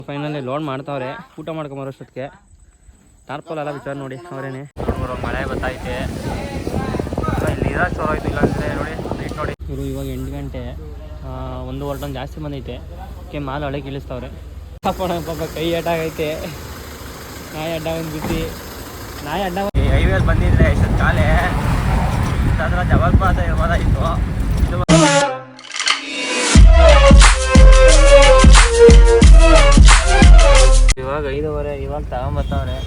Finally load ಮಾಡ್ತಾವ್ರೆ. ಊಟ ಮಾಡ್ಕೊಂಬರೋಷ್ಟೊತ್ತಿಗೆ ಟಾರ್ಪಲ್ ಎಲ್ಲ ವಿಚಾರ ನೋಡಿ ಅವರೇನೆ. ಮಳೆ ಗೊತ್ತೈತೆ, ಇಲ್ಲಿ ಇರೋ ಚೋರ ಆಯ್ತು. ಇಲ್ಲಾಂದರೆ ನೋಡಿ ನೈಟ್ ನೋಡಿ ಇವರು ಇವಾಗ 8 ಗಂಟೆ 1 ಟನ್ ಜಾಸ್ತಿ ಬಂದೈತೆ. ಮಾಲ್ ಹಳೆ ಇಳಿಸ್ತವ್ರೆ. ಪಾಪ ಕೈ ಅಡ್ಡಾಗೈತೆ. ನಾಯಿ ಅಡ್ಡ ಬಂದ್ಬಿಟ್ಟು ನಾಯಿ ಅಡ್ಡ ಹೈವೇಲಿ ಬಂದಿದ್ರೆ ಇಷ್ಟೊತ್ತು ಕಾಲೇ ಅದ್ರ ಜಬಲ್ಪುರ ಇರ್ಬೋದಾಗಿತ್ತು. ಇವಾಗ 5:15 ಇವಾಗ ತಗೊಂಬತ್ತವ್ರೆ.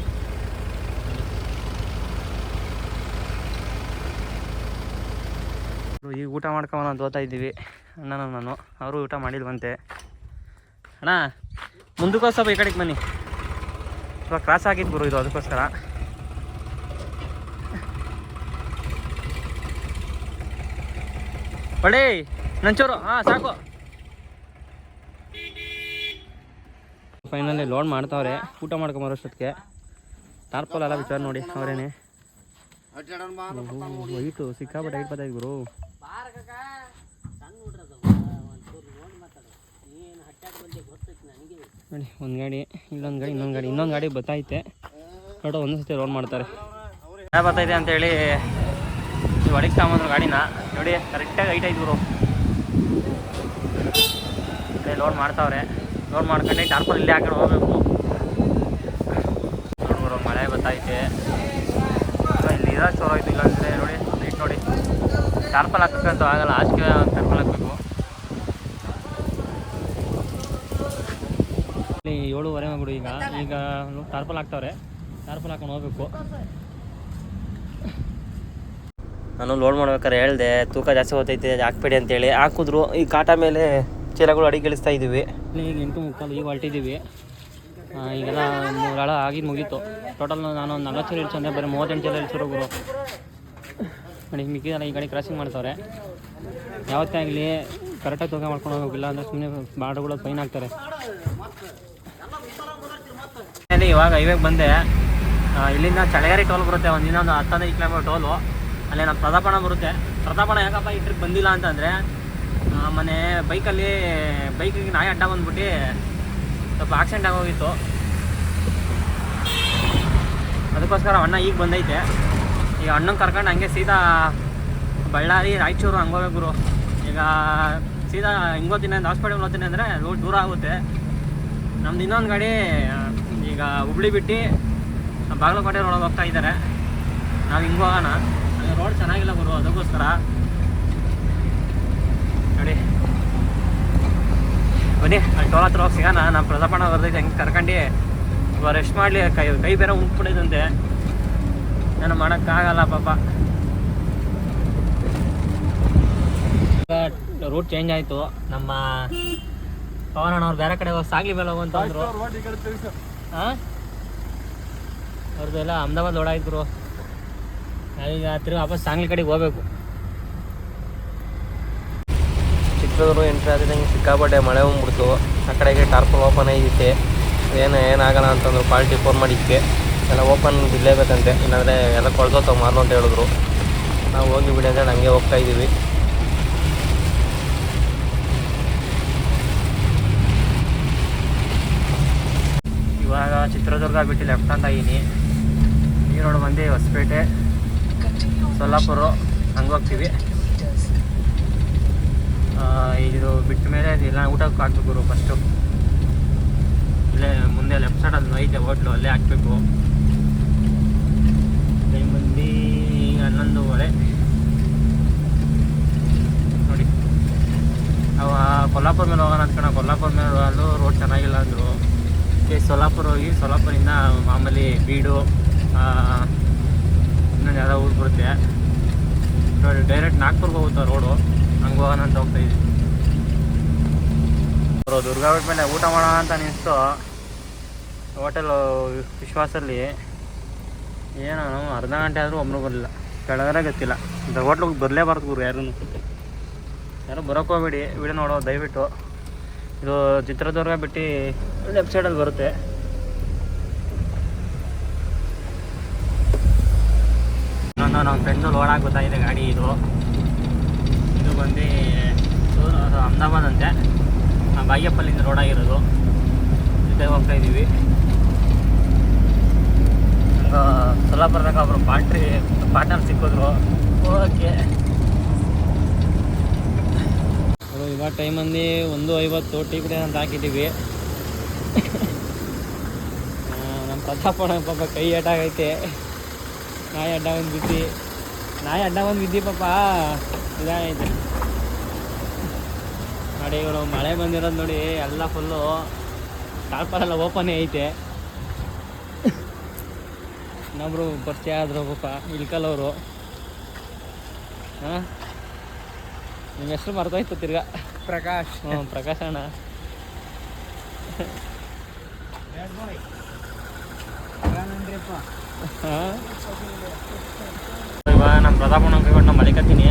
ಈಗ ಊಟ ಮಾಡ್ಕೊಂಬ ಅಂತ ಓದ್ತಾ ಇದ್ದೀವಿ ಅಣ್ಣ ನಾನು. ಅವರು ಊಟ ಮಾಡಿಲ್ವಂತೆ. ಅಣ್ಣ ಮುಂದಕ್ಕೋಸ್ಕರ ಈ ಕಡೆಗೆ ಬನ್ನಿ. ಇವಾಗ ಕ್ರಾಸ್ ಆಗಿದ್ದು ಗುರು ಇದು, ಅದಕ್ಕೋಸ್ಕರ. ಒಳ್ಳೆ ನಂಚೂರು ಸಾಕು. ಫೈನಲಿ ಲೋಡ್ ಮಾಡ್ತಾವ್ರೆ. ಊಟ ಮಾಡ್ಕೊಂಬರೋಷ್ಟೊತ್ತಿಗೆ ಟಾರ್ಪಲ್ ಎಲ್ಲ ವಿಚಾರ ನೋಡಿ ಅವರೇನೆ. ವೈಟು ಸಿಕ್ಕಾಪಟ್ಟೆ ಹೈಟ್ ಬರ್ತೈತೆ ಗುರು. ನೋಡಿ ಒಂದು ಗಾಡಿ, ಇಲ್ಲೊಂದು ಗಾಡಿ, ಇನ್ನೊಂದು ಗಾಡಿ ಬರ್ತೈತೆ. ನೋಡೋ ಒಂದೇ ಸತಿ ಲೋಡ್ ಮಾಡ್ತಾರೆ. ಬರ್ತೈತೆ ಅಂತೇಳಿ ನೀವು ಒಳಗೆ ತಗೊಂಬಂದ್ರು ಗಾಡಿನ. ನೋಡಿ ಕರೆಕ್ಟಾಗಿ ಹೈಟ್ ಐತೆ ಗುರು. ಲೋಡ್ ಮಾಡ್ತಾವ್ರೆ. ಲೋಡ್ ಮಾಡ್ಕೊಂಡು ಟಾರ್ಪಲ್ ಇಲ್ಲೇ ಹಾಕೊಂಡು ಹೋಗ್ಬೇಕು. ನೋಡ್ಬರೋ ಮಳೆ ಬರ್ತೈತೆ, ಇಲ್ಲಿ ಇರೋ ಚೋರ ಆಯ್ತು. ಇಲ್ಲಾಂದರೆ ನೋಡಿ ನೈಟ್ ನೋಡಿ ಟಾರ್ಪಲ್ ಹಾಕಕ್ಕಂತ ಆಗಲ್ಲ. ಆಚೆಗೆ ಟಾರ್ಪಲ್ ಹಾಕಬೇಕು. ಇಲ್ಲಿ 7:15 ಮಾಡ್ಬಿಡು. ಈಗ ಟಾರ್ಪಲ್ ಹಾಕ್ತಾವ್ರೆ. ಟಾರ್ಪಲ್ ಹಾಕೊಂಡು ಹೋಗ್ಬೇಕು. ನಾನು ಲೋಡ್ ಮಾಡ್ಬೇಕಾದ್ರೆ ಹೇಳ್ದೆ ತೂಕ ಜಾಸ್ತಿ ಹೋಗ್ತೈತೆ ಹಾಕ್ಬೇಡಿ ಅಂತೇಳಿ. ಹಾಕಿದ್ರು. ಈ ಕಾಟ ಮೇಲೆ ಚೀಲಗಳು ಅಡಿಗೆ ಇಳಿಸ್ತಾ ಇದ್ದೀವಿ. ಈಗ 8:30 ಈಗ ಹೊರಟಿದ್ದೀವಿ. ಈಗೆಲ್ಲ 3 ಆಳ ಆಗಿದ್ದು ಮುಗೀತು. ಟೋಟಲ್ ನಾನು ಒಂದು 40 ಚೀಲ ಇಳಿಸಂದ್ರೆ ಬರೀ 38 ಚೀಲ ಇಳಿಸಿರೋ ಗುರು. ನೋಡಿ ಮಿಕ್ಕಿದೆಲ್ಲ ಈ ಗಾಡಿ ಕ್ರಾಸಿಂಗ್ ಮಾಡ್ತಾವ್ರೆ. ಯಾವತ್ತೇ ಆಗಲಿ ಕರೆಕ್ಟಾಗಿ ತೂಕ ಮಾಡ್ಕೊಂಡು ಹೋಗೋಗಿಲ್ಲ ಅಂದರೆ ಸುಮ್ಮನೆ ಬಾರ್ಡ್ಗಳು ಫೈನ್ ಆಗ್ತಾರೆ. ಇವಾಗ ಹೈವೇಗೆ ಬಂದೆ. ಇಲ್ಲಿಂದ ಚಳಗೇರಿ ಟೋಲ್ ಬರುತ್ತೆ. ಇನ್ನೊಂದು 10-15 ಕಿಲೋಮೀಟರ್ ಟೋಲು. ಅಲ್ಲೇ ನಮ್ಮ ಪ್ರತಾಪಣ ಬರುತ್ತೆ. ಪ್ರತಾಪಣ ಯಾಕಪ್ಪ ಈ ಟ್ರಿಪ್ ಬಂದಿಲ್ಲ ಅಂತಂದರೆ ಮನೆ ಬೈಕಿಗೆ ನಾಯಿ ಅಡ್ಡ ಬಂದ್ಬಿಟ್ಟು ಸ್ವಲ್ಪ ಆಕ್ಸಿಡೆಂಟ್ ಆಗೋಗಿತ್ತು. ಅದಕ್ಕೋಸ್ಕರ ಅಣ್ಣ ಈಗ ಬಂದೈತೆ. ಈಗ ಅಣ್ಣಂಗೆ ಕರ್ಕೊಂಡು ಹಂಗೆ ಸೀದಾ ಬಳ್ಳಾರಿ, ರಾಯಚೂರು ಹಂಗೆ ಹೋಗ್ಬೇಕು ಗುರು. ಈಗ ಸೀದಾ ಹಿಂಗೋತೀನಿ ಅಂದ್ರೆ ಹಾಸ್ಪಿಟಲ್ ಹೋಗ್ತೀನಿ ಅಂದರೆ ದೂರ ಆಗುತ್ತೆ. ನಮ್ದು ಇನ್ನೊಂದು ಗಾಡಿ ಈಗ ಹುಬ್ಳಿ ಬಿಟ್ಟು ಬಾಗಲಕೋಟೆ ರೋಡಲ್ಲಿ ಹೋಗ್ತಾ ಇದ್ದಾರೆ. ನಾವು ಹಿಂಗೆ ಹೋಗೋಣ. ರೋಡ್ ಚೆನ್ನಾಗಿಲ್ಲ ಗುರು, ಅದಕ್ಕೋಸ್ಕರ ನೋಡಿ ಬನ್ನಿ ಅಲ್ಲಿ ಟೋಲ್ ಹತ್ರ ಹೋಗಿ ಸಿಗೋಣ. ನಮ್ಮ ಪ್ರತಾಪಣ ಬರ್ದೈತೆ. ಹೆಂಗೆ ಕರ್ಕೊಂಡು ಇವಾಗ ರೆಸ್ಟ್ ಮಾಡಲಿ. ಕೈ ಬೇರೆ ಉಂಟ್ಬಿಟ್ಟಿದಂತೆ. ಏನೋ ಮಾಡೋಕ್ಕಾಗಲ್ಲ ಪಾಪ. ರೂಟ್ ಚೇಂಜ್ ಆಯಿತು. ನಮ್ಮ ಪವನಣ್ಣವ್ರು ಬೇರೆ ಕಡೆ ಹೋಗಿ ಸಾಗ್ಲಿ ಮೇಲೆ ಹೋಗಂತ ಅಂದರು. ಅವ್ರದ್ದೆಲ್ಲ ಅಹಮದಾಬಾದ್ ಓಡಾಯ್ತು. ನಾವೀಗ ತಿರುಗಿ ವಾಪಸ್ ಸಾಂಗ್ಲಿ ಕಡೆಗೆ ಹೋಗ್ಬೇಕು. ಚಿತ್ರದುರ್ಗ ಎಂಟ್ರಿ ಆದಿದ್ದಂಗೆ ಸಿಕ್ಕಾಪಟ್ಟೆ ಮಳೆ ಬಂದ್ಬಿಡ್ತು. ಆ ಕಡೆಗೆ ಟಾರ್ಪಲ್ ಓಪನ್ ಆಗಿತ್ತೆ. ಏನಾಗಲ್ಲ ಅಂತಂದ್ರು. ಪಾರ್ಟಿ ಫೋನ್ ಮಾಡಿದ್ದಕ್ಕೆ ಎಲ್ಲ ಓಪನ್ ಬಿಡಲೇಬೇಕಂತೆ, ಇಲ್ಲಾಂದರೆ ಎಲ್ಲ ಕೊಳ್ದೋತಾವೆ ಮಾರು ಅಂತ ಹೇಳಿದ್ರು. ನಾವು ಹೋಗಿ ಬಿಡಿ ಅಂತೇಳಿ ಹಂಗೆ ಹೋಗ್ತಾ ಇದ್ದೀವಿ. ಇವಾಗ ಚಿತ್ರದುರ್ಗ ಬಿಟ್ಟು ಲೆಫ್ಟ್ ಅಂತ ಇದ್ದೀನಿ. ಈ ರೋಡ್ ಬಂದು ಹೊಸಪೇಟೆ, ಸೊಲ್ಲಾಪುರ ಹಂಗೆ ಹೋಗ್ತೀವಿ. ಇದು ಬಿಟ್ಟ ಮೇಲೆ ಇಲ್ಲ ಊಟಕ್ಕೆ ಹಾಕ್ಬೇಕು ಫಸ್ಟು. ಇಲ್ಲೇ ಮುಂದೆ ಲೆಫ್ಟ್ ಸೈಡಲ್ಲಿ ಐತೆ ಹೋಟ್ಲು, ಅಲ್ಲೇ ಹಾಕಬೇಕು. ಟೈಮ್ ಬಂದು 11:15 ನೋಡಿ. ಅವ ಕೊಲ್ಲಾಪುರ ಮೇಲೆ ಹೋಗೋಣ ಅಂದ್ಕೊಂಡು ಕೊಲ್ಲಾಪುರ ಮೇಲೆ ಅಲ್ಲೂ ರೋಡ್ ಚೆನ್ನಾಗಿಲ್ಲ ಅಂದರು. ಸೊಲ್ಲಾಪುರ ಹೋಗಿ ಸೊಲ್ಲಾಪುರಿಂದ ಮಾಮೂಲಿ ಬೀಡು ಇನ್ನೊಂದು ಯಾವುದೋ ಊರು ಬರುತ್ತೆ ನೋಡಿ. ಡೈರೆಕ್ಟ್ ನಾಗ್ಪುರ್ಗೆ ಹೋಗುತ್ತೆ ರೋಡು. ಹಂಗೆ ಹೋಗೋಣ ಅಂತ ಹೋಗ್ತಾಯಿದ್ವಿ. ದುರ್ಗಾ ಬಿಟ್ಟ ಮೇಲೆ ಊಟ ಮಾಡೋಣ ಅಂತ ಅನಿಸ್ತು. ಹೋಟೆಲು ವಿಶ್ವಾಸಲ್ಲಿ ಏನೋ ಅರ್ಧ ಗಂಟೆ ಆದರೂ ಒಬ್ಬರು ಬರಲಿಲ್ಲ. ಕೆಳಗಡೆ ಗೊತ್ತಿಲ್ಲ. ಇಂಥ ಹೋಟ್ಲಿಗೆ ಬರಲೇಬಾರ್ದು ಗುರು. ಯಾರು ಬರೋಕ್ಕೆ ಹೋಗ್ಬೇಡಿ. ವಿಡಿಯೋ ನೋಡೋ ದಯವಿಟ್ಟು. ಇದು ಚಿತ್ರದುರ್ಗ ಬಿಟ್ಟು ಲೆಫ್ಟ್ ಸೈಡಲ್ಲಿ ಬರುತ್ತೆ. ನಮ್ಮ ಫ್ರೆಂಡ್ಸು ಲೋಡಾಗಿ ಗೊತ್ತಾಗಿದೆ ಗಾಡಿ. ಇದು ಬಂದು ಅಹಮದಾಬಾದ್ ಅಂತೆ. ಬಾಗೇಪಲ್ಲಿಂದ ರೋಡ್ ಆಗಿರೋದು. ಜೊತೆ ಹೋಗ್ತಾ ಇದ್ದೀವಿ. ಸೊಲ್ಲಾಪುರದಾಗ ಒಬ್ಬರು ಪಾರ್ಟ್ನರ್ ಸಿಕ್ಕಿದ್ರು. ಓಕೆ, ಇವಾಗ ಟೈಮ್ ಅಂದು 1:50 ಟೀ ಕುಡಿಯೋಣ ಅಂತ ಹಾಕಿದ್ದೀವಿ. ನಮ್ಮ ಪ್ರತಾಪಣ್ಣ ಪಾಪ ಕೈ ಏಟಾಗೈತೆ. ನಾಯಿ ಅಡ್ಡ ಒಂದು ಬಿದ್ದು ಪಾಪ ಇದಾಗೈತೆ ನೋಡಿ. ಇವರು ಮಳೆ ಬಂದಿರೋದು ನೋಡಿ, ಎಲ್ಲ ಫುಲ್ಲು ಟಾರ್ಪಲೆಲ್ಲ ಓಪನೇ ಐತೆ. ಇನ್ನೊಬ್ರು ಪರಿಚಯ ಆದರು ಪಾಪ ಇಳ್ಕಲ್ಲವರು. ಹಾಂ, ನಿಮ್ಮ ಹೆಸರು ಮರ್ತೋಯ್ತು ತಿರ್ಗಾ. ಪ್ರಕಾಶ್. ಪ್ರಕಾಶ್ ಅಣ್ಣ. ಹಾಂ, ಇವಾಗ ನಮ್ಮ ಪ್ರತಾಪಣ್ಣ ಕೈಗೊಂಡು ನಾವು ಮಲಿಕತ್ತೀನಿ.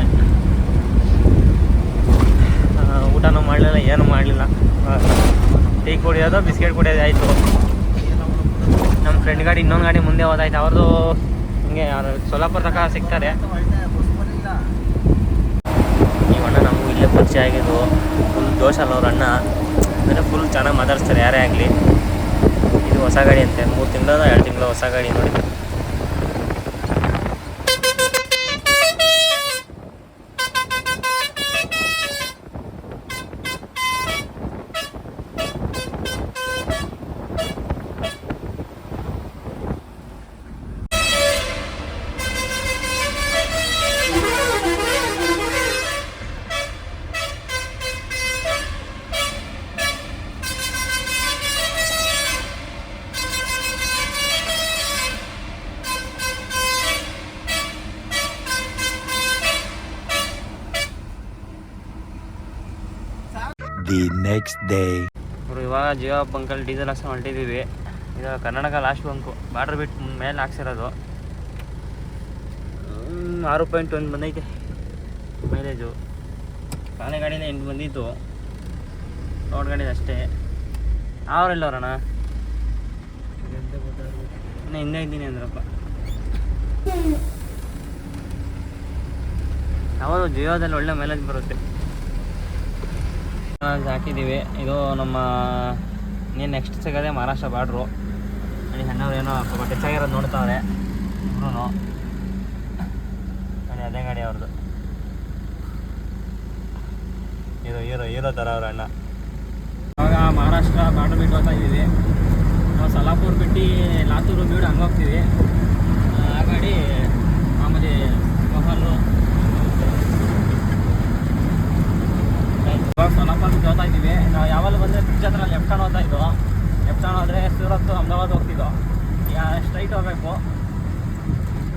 ಊಟನೂ ಮಾಡಲಿಲ್ಲ, ಏನೂ ಮಾಡಲಿಲ್ಲ. ಟೀ ಕುಡಿಯೋದು, ಬಿಸ್ಕೆಟ್ ಕುಡಿಯೋದು ಆಯಿತು. ನಮ್ಮ ಫ್ರೆಂಡ್ ಗಾಡಿ ಇನ್ನೊಂದು ಗಾಡಿ ಮುಂದೆ ಹೋದಾಯ್ತು. ಅವ್ರದ್ದು ಹಿಂಗೆ ಸೊಲ್ಲಾಪುರ ತನಕ ಸಿಗ್ತಾರೆ. ಈ ಅಣ್ಣ ನಮಗೂ ಇಲ್ಲೇ ಪರಿಚಯ ಆಗಿದ್ದು. ಫುಲ್ ಜೋಶಲ್ಲ ಅವ್ರ ಅಣ್ಣ, ಅಂದರೆ ಫುಲ್ ಚೆನ್ನಾಗಿ ಮಾತಾಡಿಸ್ತಾರೆ ಯಾರೇ ಆಗಲಿ. ಇದು ಹೊಸ ಗಾಡಿ ಅಂತೆ, 3 ತಿಂಗಳ 2 ತಿಂಗಳ ಹೊಸ ಗಾಡಿ ನೋಡಿ. The next day. ಇವಾಗ ಜಿಯೋ ಬಂಕಲ್ಲಿ ಡೀಸೆಲ್ ಹಾಕ್ಸಿ ಹೊರಟಿದ್ದೀವಿ. ಇದು ಕರ್ನಾಟಕ ಲಾಸ್ಟ್ ಬಂಕು, ಬಾರ್ಡ್ರ್ ಬಿಟ್ಟು ಮೇಲೆ ಹಾಕ್ಸಿರೋದು. 6.1 ಬಂದೈತೆ ಮೈಲೇಜು. ಖಾಲಿ ಗಾಡಿನೇ 8 ಬಂದಿತ್ತು, ಲೋಡ್ ಗಾಡಿದು ಅಷ್ಟೇ. ಅವ್ರೆಲ್ಲವ್ರಣ್ಣ ಇನ್ನು ಹಿಂದೆ ಇದ್ದೀನಿ ಅಂದ್ರಪ್ಪ. ಯಾವುದು ಜಿಯೋದಲ್ಲಿ ಒಳ್ಳೆ ಮೈಲೇಜ್ ಬರುತ್ತೆ. ಹಾಕಿದ್ದೀವಿ. ಇದು ನಮ್ಮ ನೀನು ನೆಕ್ಸ್ಟ್ ಸಿಗೋದೆ ಮಹಾರಾಷ್ಟ್ರ ಬಾರ್ಡ್ರು. ಅಲ್ಲಿ ಅಣ್ಣವ್ರು ಏನೋ ಸ್ವಲ್ಪ ಟಚ್ ಆಗಿರೋದು ನೋಡ್ತಾವ್ರೆ ಇಬ್ರು. ನೋಡಿ ಅದೇ ಗಾಡಿ ಅವ್ರದ್ದು. ಹೀರೋ ಥರ ಅವ್ರ ಅಣ್ಣ. ಇವಾಗ ಮಹಾರಾಷ್ಟ್ರ ಬಾರ್ಡ್ರ್ ಬಿಟ್ಟು ಹೋಗ್ತಾ ಇದ್ದೀವಿ. ನಾವು ಸೊಲ್ಲಾಪುರ ಬಿಟ್ಟು ಲಾತೂರು ಬೀಡು ಹಂಗೆ ಹೋಗ್ತೀವಿ. ಆ ಗಾಡಿ ಮಾಮೂಲಿ ಮೊಹಲ್ಲು. ಇವಾಗ ಸೊಲ್ಲಾಪುರ ಬಿಟ್ಟು ಹೋಗ್ತಾ ಇದ್ದೀವಿ. ನಾವು ಯಾವಾಗ ಬಂದರೆ ಬ್ರಿಡ್ಜ್ ಹತ್ರ ಲೆಫ್ಟ್ ಹ್ಯಾಂಡ್ ಹೋಗ್ತಾ ಇದ್ದೋ. ಲೆಫ್ಟ್ ಹ್ಯಾಂಡ್ ಹೋದರೆ ಸೂರತ್ ಅಹಮದಾಬಾದ್ ಹೋಗ್ತಿದ್ದೋ. ಈಗ ಸ್ಟ್ರೈಟ್ ಹೋಗಬೇಕು.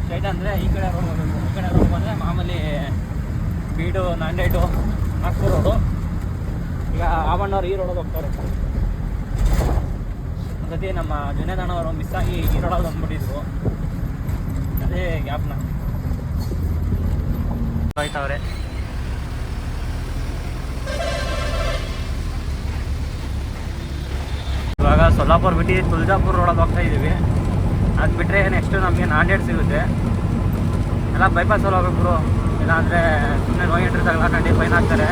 ಸ್ಟ್ರೈಟ್ ಅಂದರೆ ಈ ಕಡೆ ರೋಡ್ ಹೋಗಬೇಕು. ಈ ಕಡೆ ರೋಡ್ ಬಂದರೆ ಮಾಮೂಲಿ ಬೀಡು, ನಾಂದೇಡು, ನಾಗ್ಪುರ್ ರೋಡು. ಈಗ ಆವಣ್ಣವ್ರು ಈ ರೋಡಲ್ಲಿ ಹೋಗ್ತಾರೆ. ಒಂದ್ಸತಿ ನಮ್ಮ ಜುನೇದಣ್ಣವರು ಮಿಸ್ ಆಗಿ ಈ ರೋಡಲ್ಲಿ ಬಂದ್ಬಿಟ್ಟಿದ್ರು. ಅದೇ ಗ್ಯಾಪ್ನ ಹೋಯ್ತವ್ರೆ. ಇವಾಗ ಸೊಲ್ಲಾಪುರ ಬಿಟ್ಟು ತುಳಜಾಪುರ ರೋಡಲ್ಲಿ ಹೋಗ್ತಾ ಇದ್ದೀವಿ. ಅದು ಬಿಟ್ಟರೆ ನೆಕ್ಸ್ಟು ನಮಗೆ ನಾಂದೇಡ್ ಸಿಗುತ್ತೆ. ಎಲ್ಲ ಬೈಪಾಸಲ್ಲಿ ಹೋಗ್ಬೇಕು. ಇಲ್ಲಾಂದರೆ ಸುಮ್ಮನೆ ನೋ ಎಂಟ್ರಿ ತಗೊಳಕಂಡು ಫೈನ್ ಹಾಕ್ತಾರೆ.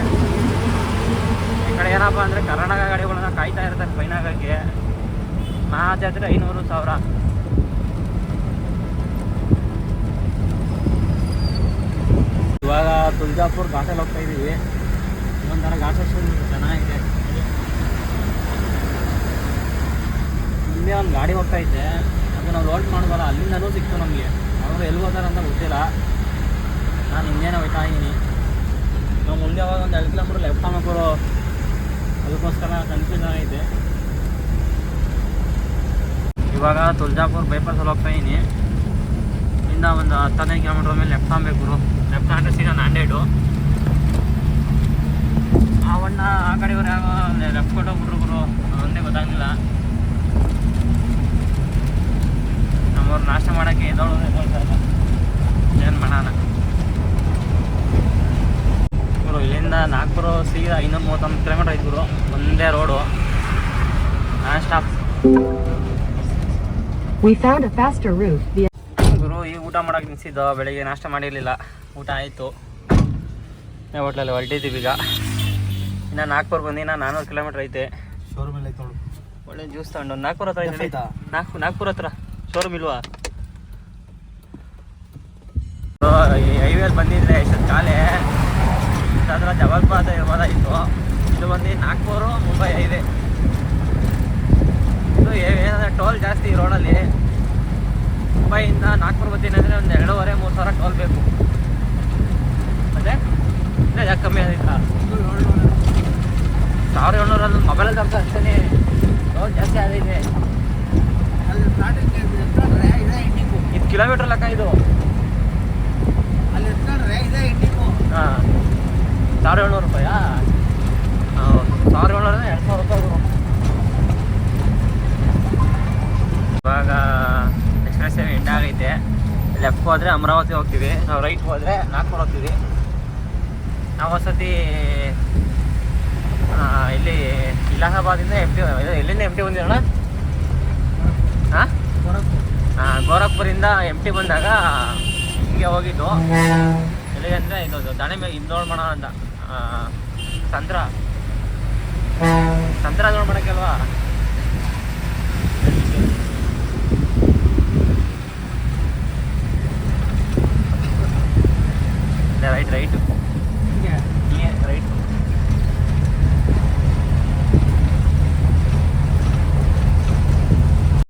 ಈ ಕಡೆ ಏನಪ್ಪ ಅಂದರೆ ಕರ್ನಾಟಕ ಗಾಡಿಗಳನ್ನ ಕಾಯ್ತಾ ಇರ್ತಾರೆ ಫೈನ್ ಆಗೋಕ್ಕೆ. ಮಹಾಜಾತ್ರೆ 500,000. ಇವಾಗ ತುಳಜಾಪುರ ಘಾಟಲ್ಲಿ ಹೋಗ್ತಾ ಇದ್ದೀವಿ. ಒಂಥರ ಘಾಟ್ ಸೆಕ್ಷನ್ ಚೆನ್ನಾಗಿದೆ. ಹಿಂದೆ ಒಂದು ಗಾಡಿ ಹೋಗ್ತಾ ಇದ್ದೆ, ಅದು ನಾವು ಲೋಡ್ ಮಾಡ್ಬಾರ. ಅಲ್ಲಿಂದನೂ ಸಿಕ್ತು ನಮಗೆ. ಅವರು ಎಲ್ಲಿ ಹೋದಾರ ಅಂತ ಗೊತ್ತಿಲ್ಲ. ನಾನು ಹಿಂದೇನೆ ಹೋಗ್ತಾ ಇದ್ದೀನಿ. ನಾವು ಮುಂದೆ ಹೋಗಿ ಒಂದು 2 ಕಿಲೋಮೀಟ್ರ್ ಲೆಫ್ಟ್ ಹಾಕೋರು. ಅದಕ್ಕೋಸ್ಕರ ಕನ್ಫ್ಯೂಷನ್ ಆಗೈತೆ. ಇವಾಗ ತುಳಜಾಪುರ ಬೈಪಾಸಲ್ಲಿ ಹೋಗ್ತಾ ಇದ್ದೀನಿ. ಇಲ್ಲಿಂದ ಒಂದು 10-15 ಕಿಲೋಮೀಟ್ರ್ ಮೇಲೆ ಲೆಫ್ಟ್ ಹಾಕಬೇಕು. ಲೆಫ್ಟ್ ಹಾಕಿದ್ರೆ ಸೀದಾ ನಾಂದೇಡು. ಅವಣ್ಣ ಆ ಕಡೆಯವ್ರು ಯಾವ ಲೆಫ್ಟ್ ಕೊಟ್ಟೋಗ್ಬಿಟ್ರು ಗುರು, ಒಂದೇ ಗೊತ್ತಾಗಲಿಲ್ಲ. ನಮ್ಮವ್ರು ನಾಷ್ಟ ಮಾಡೋಕ್ಕೆ ಎದೋಳು ಏನು ಮಾಡೋಣ ಗುರು. ಇಲ್ಲಿಂದ ನಾಗ್ಪುರ ಸೀದಾ 531 ಕಿಲೋಮೀಟ್ರ್ ಐತೆ ಗುರು. ಒಂದೇ ರೋಡು, ನಾನ್ ಸ್ಟಾಪ್. ಗುರು ಈಗ ಊಟ ಮಾಡೋಕೆ ನಿಲ್ಸಿದ್ದು. ಬೆಳಿಗ್ಗೆ ನಾಷ್ಟ ಮಾಡಿರಲಿಲ್ಲ, ಊಟ ಆಯಿತು. ಹೋಟ್ಲಲ್ಲಿ ಹೊರಟಿದ್ದೀವಿ ಈಗ. ಇನ್ನು ನಾಗ್ಪುರ್ ಬಂದಿನ 400 ಕಿಲೋಮೀಟ್ರ್ ಐತೆ. ಶೋರೂಮಲ್ಲಿ ಐತೆ ನೋಡು. ಒಳ್ಳೆ ಜ್ಯೂಸ್ ತಗೊಂಡು ನಾಗ್ಪುರ ಹತ್ರ ಇದೆ ನಾಗ್ಪುರ ಹತ್ರ ಶೋರೂಮ್ ಇಲ್ವಾ? ಈ ಹೈವೇಲಿ ಬಂದಿದ್ರೆ ಇಷ್ಟೊತ್ತು ಕಾಲೇ ಅದ್ರ ಜಬಲ್ಪುರ ಇರ್ಬೋದಾಗಿತ್ತು. ಇದು ಬಂದು ನಾಗ್ಪುರ ಮುಂಬೈ ಹೈವೇ. ಇದು ಏನಂದರೆ ಟೋಲ್ ಜಾಸ್ತಿ ಈ ರೋಡಲ್ಲಿ. ಮುಂಬೈಯಿಂದ ನಾಗ್ಪುರ ಬರ್ತೀನಿ ಅಂದರೆ ಒಂದು 2,500-3 ಸಾವಿರ ಟೋಲ್ ಬೇಕು. ಮತ್ತೆ ಇಲ್ಲ ಯಾಕೆ ಕಮ್ಮಿ ಆದಿಲ್ಲ 1,700 ಮೊಬೈಲಲ್ಲಿ ತರ್ಕ ಅಷ್ಟೇ ಟೋಲ್ ಜಾಸ್ತಿ ಆಗಿದೆ. ಇದು ಕಿಲೋಮೀಟ್ರ್ ಲೆಕ್ಕ ಇದು. ಹಾಂ 1,700 ರೂಪಾಯಾ? 1,700 2,000 ರೂಪಾಯಿ. ಇವಾಗ ಎಕ್ಸ್ಪ್ರೆಸ್ ವೇ ಎಂಡ್ ಆಗೈತೆ. ಲೆಫ್ಟ್ ಹೋದರೆ ಅಮರಾವತಿ ಹೋಗ್ತೀವಿ, ನಾವು ರೈಟ್ ಹೋದರೆ ನಾಗ್ಪುರ ಹೋಗ್ತೀವಿ. ನಾವು ವಸತಿ ಇಲ್ಲಿ ಇಲಾಹಾಬಾದಿಂದ ಎಲ್ಲಿಂದ ಎಮ್ ಟಿ ಬಂದಿರೋಣ? ಹಾಂ ಗೋರಖ್ಪುರಿಂದ ಎಮ್ ಟಿ ಬಂದಾಗ ಹಿಂಗೆ ಹೋಗಿದ್ದು. ಎಲ್ಲಿಗೆ ಅಂದರೆ ಇದು ದಾಣೆ ಮೇಲೆ ಇದು ನೋಡ್ಬೋಣ ಅಂತ ಸಂತ್ರ ನೋಡ್ಬೋಣಕ್ಕಲ್ವಾ?